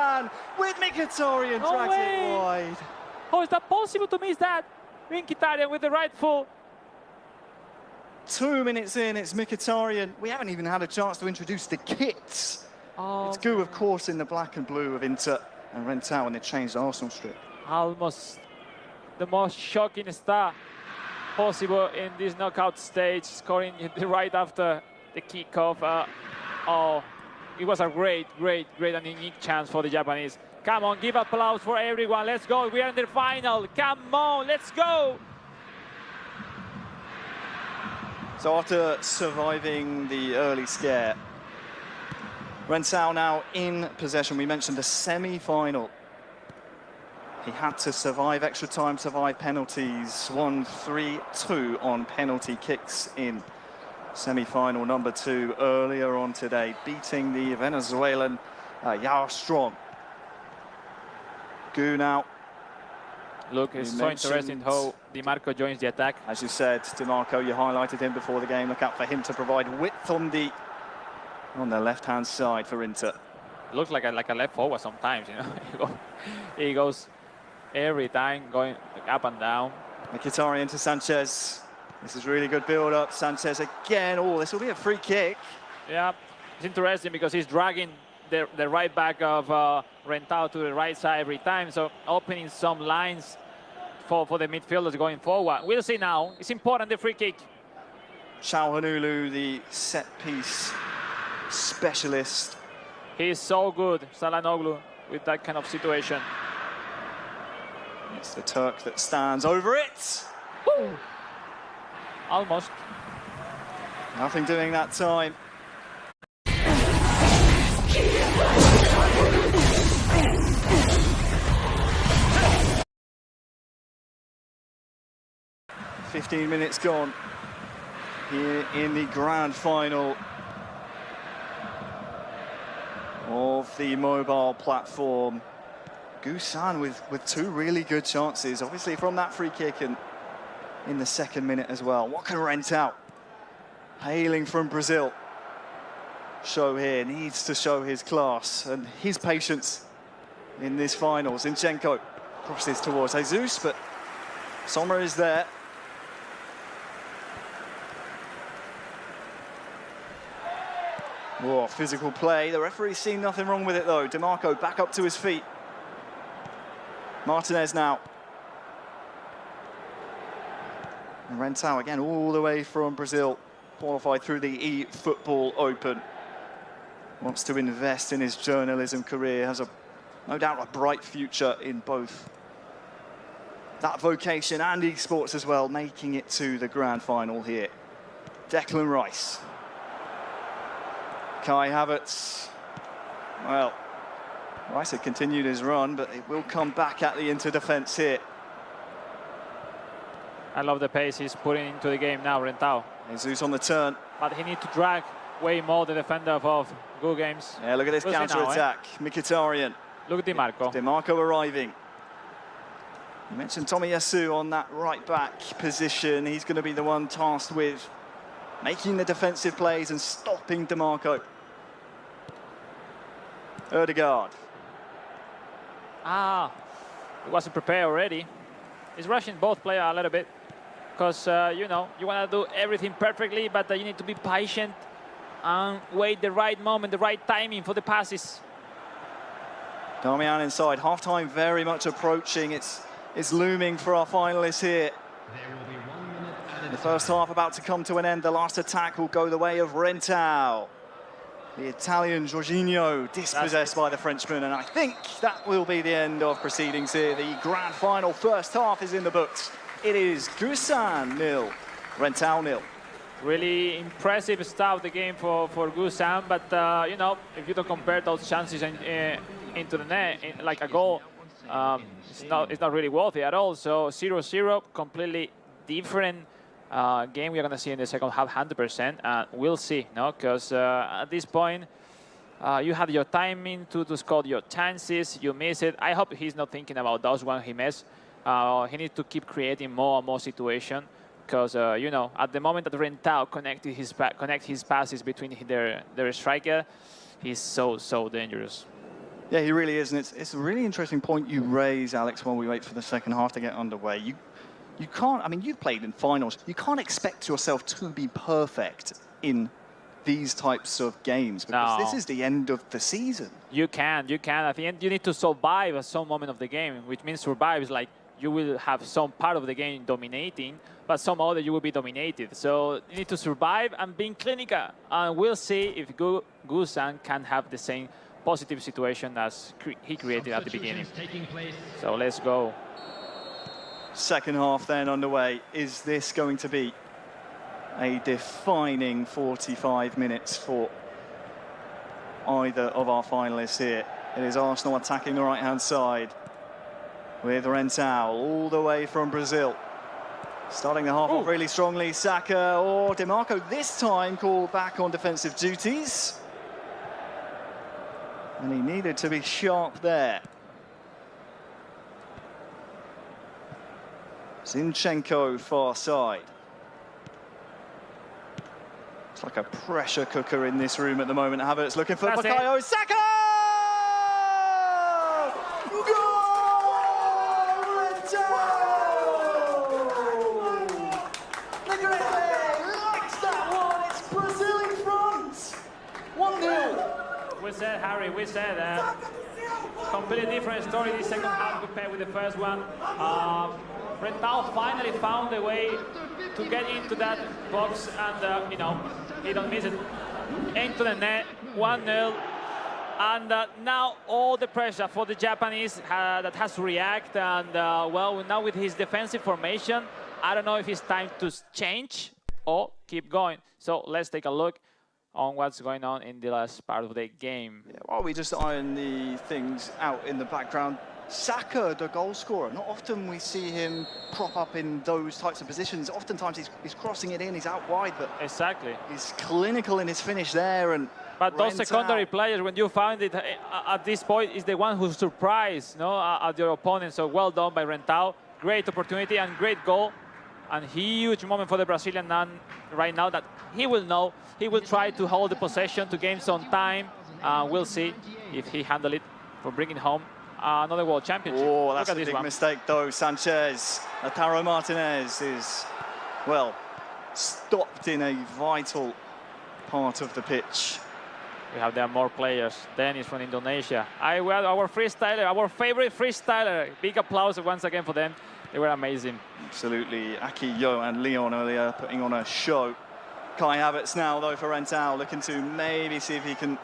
Gusan with Mkhitaryan drags it wide. How is that possible to miss that? Mkhitaryan with the right foot. 2 minutes in, it's Mkhitaryan. We haven't even had a chance to introduce the kits. It's Gu, of course, in the black and blue of Inter, and Rentao in the changed Arsenal strip. Almost the most shocking start possible in this knockout stage, scoring right after the kickoff. It was a great and unique chance for the Japanese. Come on, give applause for everyone. Let's go. We are in the final. Come on, let's go. So after surviving the early scare, Rentao now in possession. We mentioned the semi-final. He had to survive extra time, survive penalties. Won 3-2 on penalty kicks in semi-final number 2 earlier on today, beating the Venezuelan Yao Strong. Gu now. Look, it's so interesting how Di Marco joins the attack. As you said, Di Marco, you highlighted him before the game. Look out for him to provide width on the left-hand side for Inter. Looks like a left forward sometimes, you know. He goes every time going up and down. Mkhitaryan to Sanchez. This is really good build-up. Sanchez again. Oh, this will be a free kick. Yeah, it's interesting because he's dragging the right back of Rentao to the right side every time, so opening some lines for the midfielders going forward. We'll see now. It's important, the free kick. Çalhanoğlu, the set-piece specialist. He's so good, Çalhanoğlu, with that kind of situation. It's the Turk that stands over it. Woo! Almost. Nothing doing that time. "15 minutes gone here in the grand final of the mobile platform. Gusan with 2 really good chances, obviously from that free kick and in the 2nd minute as well. What can Rentao, hailing from Brazil, show here? Needs to show his class and his patience in this final. Zinchenko crosses towards Jesus, but Sommer is there. Oh, physical play. The referee's seen nothing wrong with it, though. Di Marco back up to his feet. Martinez now. And Rentao again, all the way from Brazil, qualified through the eFootball Open. Wants to invest in his journalism career, has no doubt a bright future in both that vocation and esports as well, making it to the grand final here. Declan Rice. Kai Havertz. Well, Rice had continued his run, but it will come back at the Inter defence here. I love the pace he's putting into the game now, Rentao. Jesus on the turn. But he needs to drag way more the defender of Go Games. Yeah, look at this counter-attack. Mkhitaryan. Look at Di Marco. Di Marco arriving. You mentioned Tomiyasu on that right-back position. He's going to be the one tasked with making the defensive plays and stopping Di Marco. Ødegaard. He wasn't prepared already. He's rushing both players a little bit because, you know, you want to do everything perfectly, but you need to be patient and wait the right moment, the right timing for the passes. Darmian inside. Half-time very much approaching. It's looming for our finalists here. The first half about to come to an end. The last attack will go the way of Rentao. The Italian Jorginho dispossessed by the Frenchman, and I think that will be the end of proceedings here. The grand final first half is in the books. It is Gusan 0, Rentao 0. Really impressive start of the game for Gusan, but you know, if you don't compare those chances into the net, like a goal, it's not really worthy at all. So 0-0, completely different game we're going to see in the second half, 100%. We'll see, no? Because at this point, you have your timing to score your chances. You miss it. I hope he's not thinking about those ones he missed. He needs to keep creating more and more situations. Because, you know, at the moment that Rentao connect his passes between their striker, he's so dangerous. Yeah, he really is, and it's a really interesting point you raise, Alex, while we wait for the second half to get underway. You can't, I mean, you've played in finals. You can't expect yourself to be perfect in these types of games because this is the end of the season. You can. At the end, you need to survive at some moment of the game, which means survive is like you will have some part of the game dominating, but some other you will be dominated. So you need to survive and being clinical. And we'll see if Gusan can have the same positive situation as he created at the beginning. So let's go. Second half then underway. Is this going to be a defining 45 minutes for either of our finalists here? It is Arsenal attacking the right-hand side with Rental all the way from Brazil. Starting the half off really strongly, Saka or DiMarco this time called back on defensive duties. And he needed to be sharp there. Zinchenko far side. It's like a pressure cooker in this room at the moment. Havertz looking for Bukayo Saka! We said, Harry, completely different story this second half compared with the first one. Rental finally found a way to get into that box and, you know, he don't miss it. Into the net, 1-0. And now all the pressure for the Japanese that has to react. And, well, now with his defensive formation, I don't know if it's time to change or keep going. So let's take a look on what's going on in the last part of the game. Yeah, while we just iron the things out in the background, Saka, the goal scorer, not often we see him prop up in those types of positions. Oftentimes he's crossing it in, he's out wide, but exactly, he's clinical in his finish there. And but those secondary players, when you find it at this point, is the one who surprised, no, at your opponent. So well done by Rental. Great opportunity and great goal. And huge moment for the Brazilian right now that he will know. He will try to hold the possession to gain some time. We'll see if he handle it for bringing home another World Championship. Oh, that's a big mistake though. Sanchez, Lautaro Martinez is, well, stopped in a vital part of the pitch. We have there more players. Dennis from Indonesia. Our freestyler, our favorite freestyler. Big applause once again for them. They were amazing. Absolutely. Aki, Yo and Leon earlier putting on a show. Kai Havertz now, though, for Rental, looking to maybe see if he can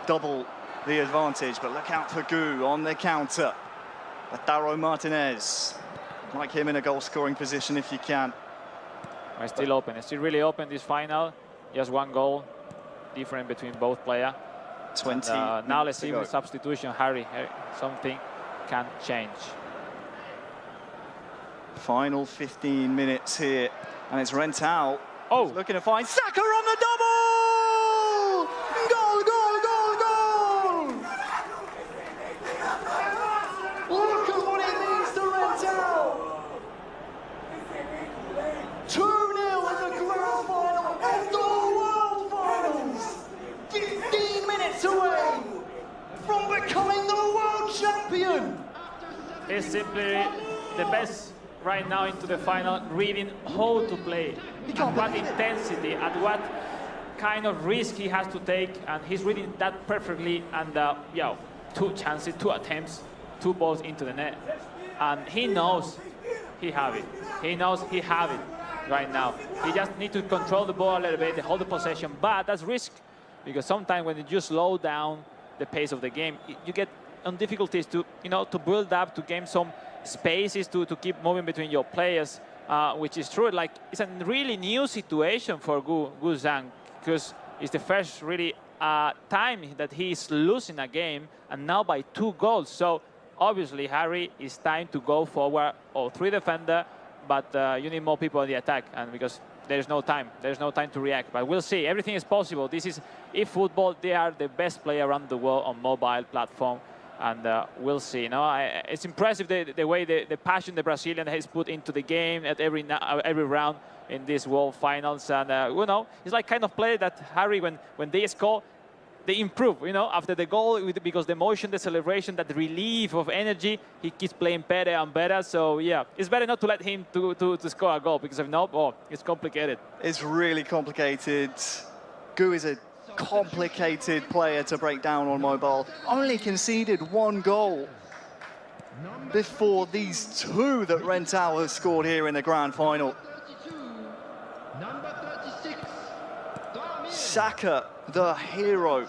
double the advantage. But look out for Gu on the counter. Lautaro Martinez. Like him in a goal-scoring position if you can. It's still open. It's still really open, this final. Just one goal different between both players. 20 now let's see with substitution, Harry. Something can change. Final 15 minutes here, and it's Rental looking to find Saka on the double! Goal, goal, goal, goal! Look at what it means to Rental! 2-0 in the grand final of the World Finals! 15 minutes away from becoming the world champion! It's simply the best right now into the final, reading how to play, at what intensity, at what kind of risk he has to take, and he's reading that perfectly. And yeah, 2 chances, 2 attempts, 2 balls into the net, and he knows he have it. He knows he have it right now. He just needs to control the ball a little bit, hold the possession, but that's risk, because sometimes when you slow down the pace of the game, you get on difficulties to, you know, to build up, to gain some spaces to keep moving between your players, which is true. Like, it's a really new situation for Gu Zhang, because it's the first really time that he is losing a game, and now by 2 goals. So obviously, Harry, it's time to go forward, or 3 defender, but you need more people in the attack, and because there's no time to react. But we'll see. Everything is possible. This is eFootball. They are the best player around the world on mobile platform. And we'll see. You know, it's impressive the way the passion the Brazilian has put into the game at every round in these World Finals. And you know, it's like kind of play that Harry, when they score, they improve, you know, after the goal, because the emotion, the celebration, that relief of energy, he keeps playing better and better. So yeah, it's better not to let him to score a goal, because if not, oh, it's complicated. It's really complicated. Gu is a complicated player to break down on mobile. Only conceded 1 goal before these 2 that Rentao has scored here in the grand final. Saka, the hero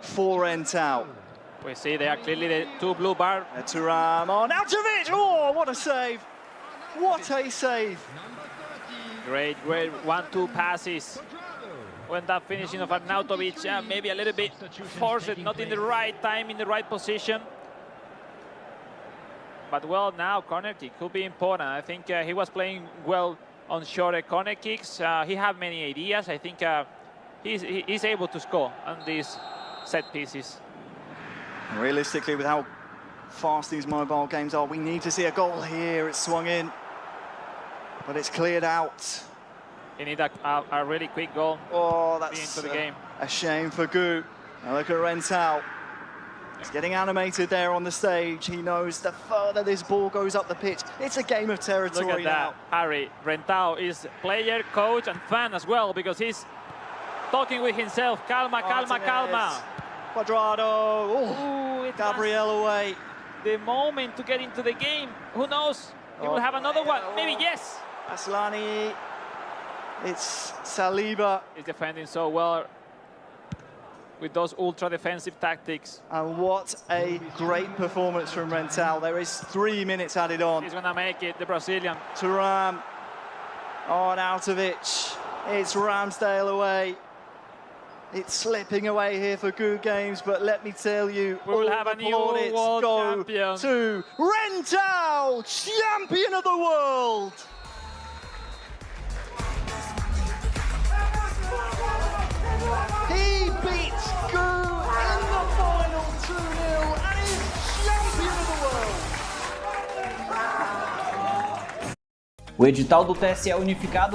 for Rentao. We see they are clearly the 2 blue bar. Thuram on Altovic. Oh, what a save! What a save! Great 1-2 passes. When that finishing of Arnautovic, maybe a little bit forced, not in the right time, in the right position. But well, now corner kick could be important. I think he was playing well on shorter corner kicks. He had many ideas. I think he's able to score on these set pieces. Realistically, with how fast these mobile games are, we need to see a goal here. It's swung in, but it's cleared out. You need a really quick goal. Oh, that's into the game. A shame for Gu. Now look at Rentao. He's getting animated there on the stage. He knows the further this ball goes up the pitch, it's a game of territory. Look at that, Harry. Rentao is player, coach, and fan as well, because he's talking with himself. Calma, calma, calma. Cuadrado. Oh, Gabriel away. The moment to get into the game. Who knows? He will have another one. Maybe yes. Aslani. It's Saliba. He's defending so well with those ultra defensive tactics. And what a great performance from Rentao. There is 3 minutes added on. He's gonna make it, the Brazilian. Thuram on Altovic. It's Ramsdale away. It's slipping away here for Gu Games, but let me tell you, we will have a new world champion. To Rentao, champion of the world. He beats Gu in the final 2-0 and is champion of the world. O edital do TSE unificado